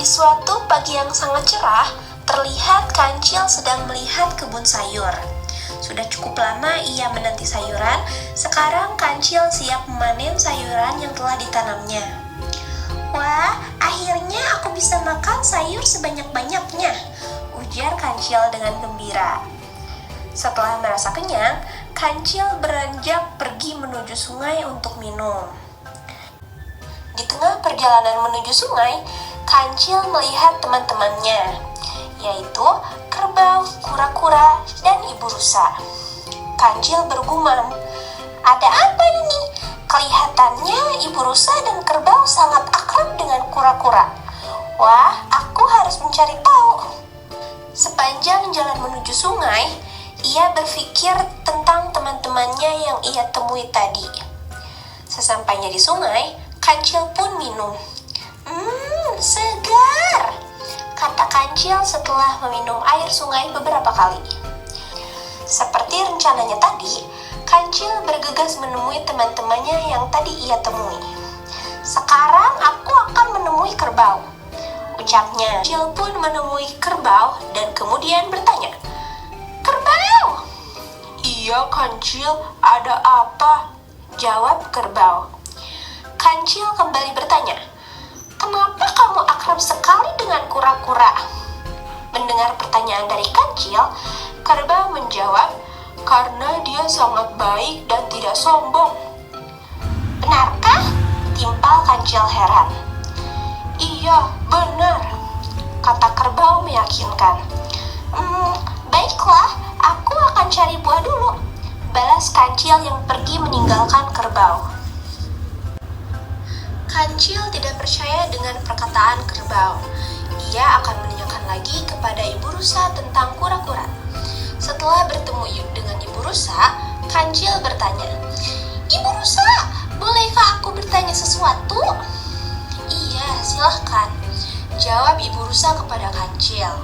Di suatu pagi yang sangat cerah, terlihat Kancil sedang melihat kebun sayur. Sudah cukup lama ia menanti sayuran, sekarang Kancil siap memanen sayuran yang telah ditanamnya. Wah, akhirnya aku bisa makan sayur sebanyak-banyaknya, ujar Kancil dengan gembira. Setelah merasa kenyang, Kancil beranjak pergi menuju sungai untuk minum. Di tengah perjalanan menuju sungai, Kancil melihat teman-temannya, yaitu kerbau, kura-kura, dan ibu rusa. Kancil bergumam, "Ada apa ini? Kelihatannya ibu rusa dan kerbau sangat akrab dengan kura-kura. Wah, aku harus mencari tahu." Sepanjang jalan menuju sungai, ia berpikir tentang teman-temannya yang ia temui tadi. Sesampainya di sungai, Kancil pun minum. Segar, kata Kancil setelah meminum air sungai beberapa kali. Seperti rencananya tadi, Kancil bergegas menemui teman-temannya yang tadi ia temui. "Sekarang aku akan menemui kerbau," ucapnya. Kancil pun menemui kerbau dan kemudian bertanya, "Kerbau!" "Iya, Kancil, ada apa?" jawab kerbau. Kancil kembali bertanya, "Kenapa kamu akrab sekali dengan kura-kura?" Mendengar pertanyaan dari Kancil, kerbau menjawab, "Karena dia sangat baik dan tidak sombong." "Benarkah?" timpal Kancil heran. "Iya, benar," kata kerbau meyakinkan. Baiklah, aku akan cari buah dulu," balas Kancil yang pergi meninggalkan kerbau. Kancil tidak percaya dengan perkataan kerbau. Ia akan menanyakan lagi kepada ibu rusa tentang kura-kura. Setelah bertemu dengan ibu rusa, Kancil bertanya, "Ibu rusa, bolehkah aku bertanya sesuatu?" "Iya, silahkan," jawab ibu rusa kepada Kancil.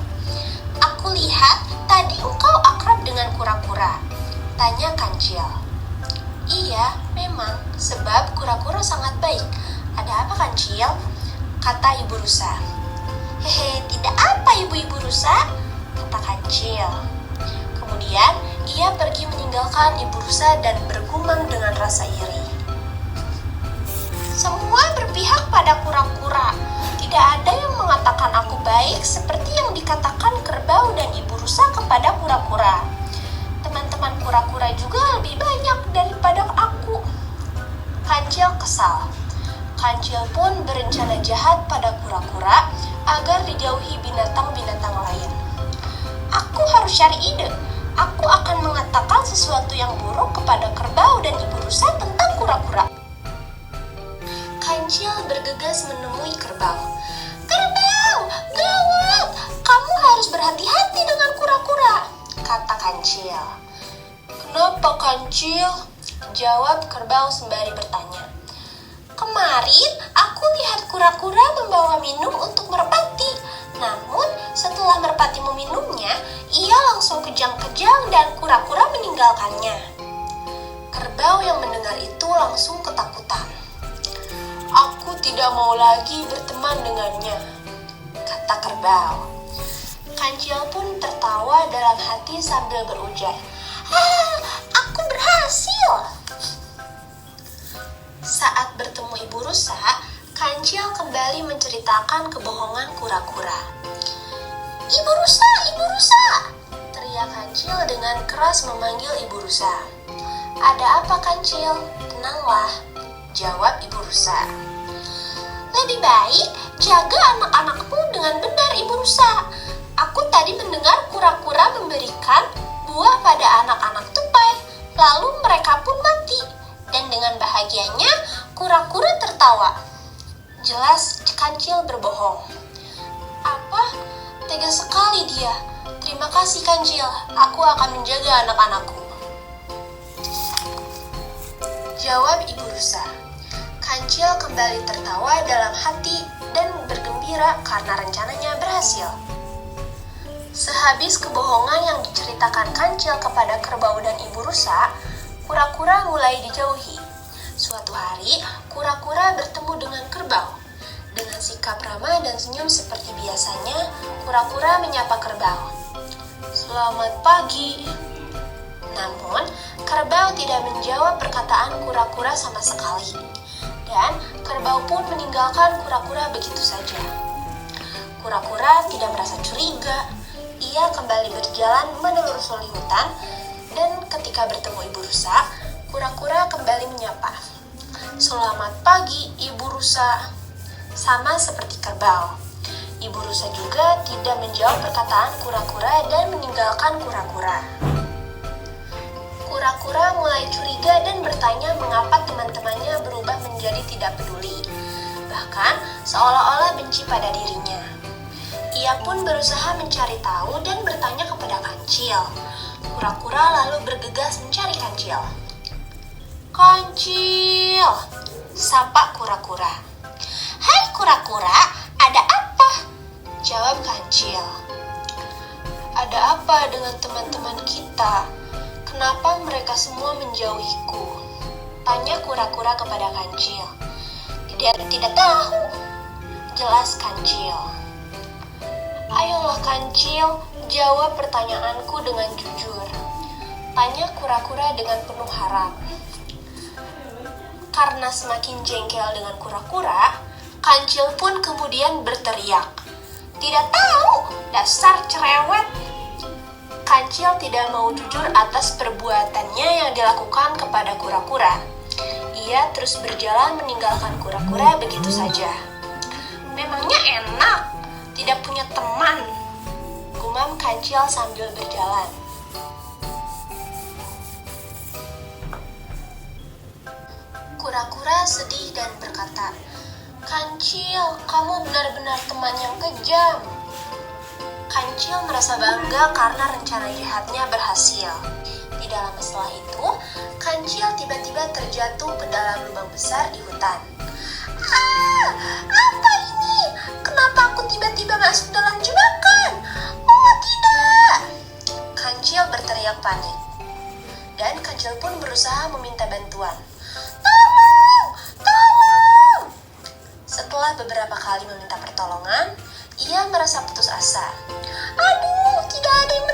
"Aku lihat tadi engkau akrab dengan kura-kura," tanya Kancil. "Iya, memang, sebab kura-kura sangat baik. Ada apa, Kancil?" kata ibu rusa. "Hehe, tidak apa ibu-ibu rusa," kata Kancil. Kemudian ia pergi meninggalkan ibu rusa dan bergumam dengan rasa iri. "Semua berpihak pada kura-kura. Tidak ada yang mengatakan aku baik seperti yang dikatakan kerbau dan ibu rusa kepada kura-kura. Teman-teman kura-kura juga lebih banyak daripada aku." Kancil kesal. Kancil pun berencana jahat pada kura-kura agar dijauhi binatang-binatang lain. "Aku harus cari ide. Aku akan mengatakan sesuatu yang buruk kepada kerbau dan ibu rusa tentang kura-kura." Kancil bergegas menemui kerbau. "Kerbau, gawat! Kamu harus berhati-hati dengan kura-kura," kata Kancil. "Kenapa, Kancil?" jawab kerbau sembari bertanya. "Kemarin aku lihat kura-kura membawa minum untuk merpati. Namun setelah merpati meminumnya, ia langsung kejang-kejang dan kura-kura meninggalkannya." Kerbau yang mendengar itu langsung ketakutan. "Aku tidak mau lagi berteman dengannya," kata kerbau. Kancil pun tertawa dalam hati sambil berujar, "Aku berhasil." Saat bertemu ibu rusa, Kancil kembali menceritakan kebohongan kura-kura. "Ibu rusa, ibu rusa!" teriak Kancil dengan keras memanggil ibu rusa. "Ada apa, Kancil? Tenanglah," jawab ibu rusa. "Lebih baik jaga anak-anakmu dengan benar, ibu rusa. Aku tadi mendengar kura-kura memberikan buah pada anak-anak tupai, lalu mereka pun mati. Dan dengan bahagianya, kura-kura tertawa." Jelas Kancil berbohong. "Apa? Tega sekali dia. Terima kasih, Kancil. Aku akan menjaga anak-anakku," jawab ibu rusa. Kancil kembali tertawa dalam hati dan bergembira karena rencananya berhasil. Sehabis kebohongan yang diceritakan Kancil kepada kerbau dan ibu rusa, kura-kura mulai dijauhi. Suatu hari, kura-kura bertemu dengan kerbau. Dengan sikap ramah dan tersenyum seperti biasanya, kura-kura menyapa kerbau. "Selamat pagi." Namun, kerbau tidak menjawab perkataan kura-kura sama sekali. Dan kerbau pun meninggalkan kura-kura begitu saja. Kura-kura tidak merasa curiga. Ia kembali berjalan menelusuri hutan, dan ketika bertemu ibu rusa, kura-kura kembali menyapa. "Selamat pagi, Ibu Rusa." Sama seperti kerbau, Ibu Rusa juga tidak menjawab perkataan kura-kura dan meninggalkan kura-kura. Kura-kura mulai curiga dan bertanya mengapa teman-temannya berubah menjadi tidak peduli, bahkan seolah-olah benci pada dirinya. Ia pun berusaha mencari tahu dan bertanya kepada kancil. Kura-kura lalu bergegas mencari kancil. "Kancil," sapa kura-kura. "Hai kura-kura, ada apa?" jawab kancil. "Ada apa dengan teman-teman kita? Kenapa mereka semua menjauhiku?" tanya kura-kura kepada kancil. Tidak tahu," jelas kancil. "Ayolah kancil, jawab pertanyaanku dengan jujur," tanya kura-kura dengan penuh harap. Karena semakin jengkel dengan kura-kura, kancil pun kemudian berteriak, "Tidak tahu, dasar cerewet." Kancil tidak mau jujur atas perbuatannya yang dilakukan kepada kura-kura. Ia terus berjalan meninggalkan kura-kura begitu saja. "Memangnya enak, tidak punya teman," gumam kancil sambil berjalan. Kura-kura sedih dan berkata, "Kancil, kamu benar-benar teman yang kejam." Kancil merasa bangga karena rencana jahatnya berhasil. Tidak lama setelah itu, kancil tiba-tiba terjatuh ke dalam lubang besar di hutan. "Ah, apa ini? Kenapa aku tiba-tiba masuk dalam jebakan? Oh tidak!" Kancil berteriak panik. Dan kancil pun berusaha meminta bantuan. "Tolong! Tolong!" Setelah beberapa kali meminta pertolongan, ia merasa putus asa. "Aduh, tidak ada yang